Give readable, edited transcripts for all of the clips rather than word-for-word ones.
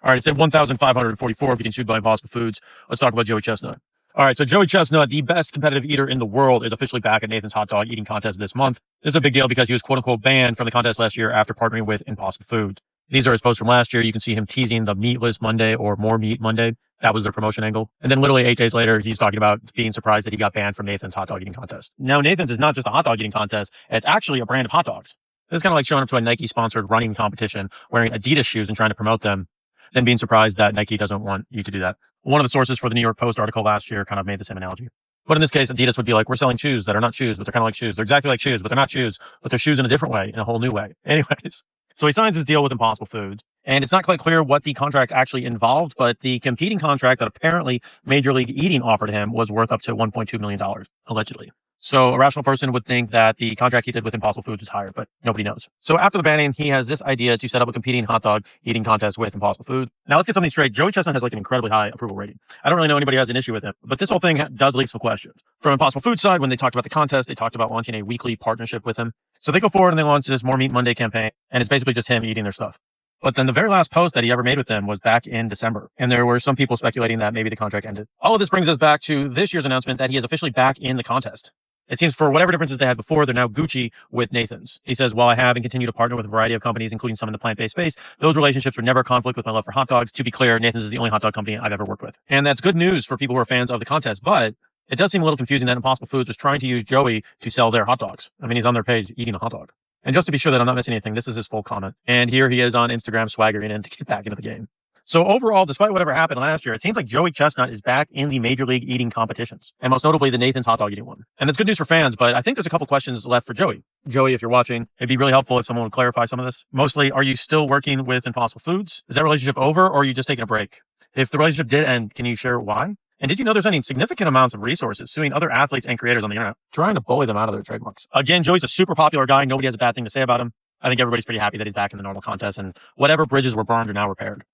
All right, it's at 1,544 getting sued by Impossible Foods. Let's talk about Joey Chestnut. All right, so Joey Chestnut, the best competitive eater in the world, is officially back at Nathan's hot dog eating contest this month. This is a big deal because he was quote unquote banned from the contest last year after partnering with Impossible Foods. These are his posts from last year. You can see him teasing the Meatless Monday or More Meat Monday. That was their promotion angle. And then literally 8 days later, he's talking about being surprised that he got banned from Nathan's hot dog eating contest. Now, Nathan's is not just a hot dog eating contest. It's actually a brand of hot dogs. This is kind of like showing up to a Nike sponsored running competition wearing Adidas shoes and trying to promote them, then being surprised that Nike doesn't want you to do that. One of the sources for the New York Post article last year kind of made the same analogy. But in this case, Adidas would be like, we're selling shoes that are not shoes, but they're kind of like shoes. They're exactly like shoes, but they're not shoes, but they're shoes in a different way, in a whole new way. Anyways, so he signs his deal with Impossible Foods, and it's not quite clear what the contract actually involved, but the competing contract that apparently Major League Eating offered him was worth up to $1.2 million, allegedly. So a rational person would think that the contract he did with Impossible Foods was higher, but nobody knows. So after the banning, he has this idea to set up a competing hot dog eating contest with Impossible Foods. Now let's get something straight. Joey Chestnut has like an incredibly high approval rating. I don't really know anybody who has an issue with him, but this whole thing does leave some questions. From Impossible Foods side, when they talked about the contest, they talked about launching a weekly partnership with him. So they go forward and they launch this More Meat Monday campaign, and it's basically just him eating their stuff. But then the very last post that he ever made with them was back in December. And there were some people speculating that maybe the contract ended. All of this brings us back to this year's announcement that he is officially back in the contest. It seems for whatever differences they had before, they're now Gucci with Nathan's. He says, while I have and continue to partner with a variety of companies, including some in the plant-based space, those relationships were never a conflict with my love for hot dogs. To be clear, Nathan's is the only hot dog company I've ever worked with. And that's good news for people who are fans of the contest, but it does seem a little confusing that Impossible Foods was trying to use Joey to sell their hot dogs. I mean, he's on their page eating a hot dog. And just to be sure that I'm not missing anything, this is his full comment. And here he is on Instagram swaggering in to get back into the game. So overall, despite whatever happened last year, it seems like Joey Chestnut is back in the Major League Eating competitions, and most notably the Nathan's hot dog eating one. And that's good news for fans, but I think there's a couple questions left for Joey. Joey, if you're watching, it'd be really helpful if someone would clarify some of this. Mostly, are you still working with Impossible Foods? Is that relationship over, or are you just taking a break? If the relationship did end, can you share why? And did you know there's any significant amounts of resources suing other athletes and creators on the internet, trying to bully them out of their trademarks? Again, Joey's a super popular guy. Nobody has a bad thing to say about him. I think everybody's pretty happy that he's back in the normal contest, and whatever bridges were burned are now repaired.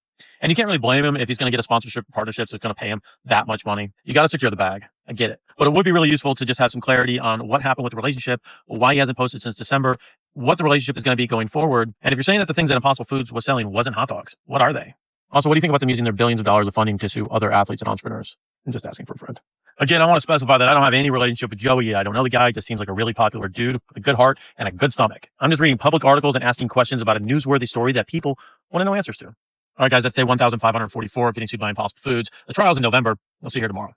And you can't really blame him if he's going to get a sponsorship or partnerships that's going to pay him that much money. You got to secure the bag. I get it. But it would be really useful to just have some clarity on what happened with the relationship, why he hasn't posted since December, what the relationship is going to be going forward. And if you're saying that the things that Impossible Foods was selling wasn't hot dogs, what are they? Also, what do you think about them using their billions of dollars of funding to sue other athletes and entrepreneurs? I'm just asking for a friend. Again, I want to specify that I don't have any relationship with Joey. I don't know the guy. He just seems like a really popular dude with a good heart and a good stomach. I'm just reading public articles and asking questions about a newsworthy story that people want to know answers to. All right, guys, that's day 1,544 getting sued by Impossible Foods. The trial's in November. I'll see you here tomorrow.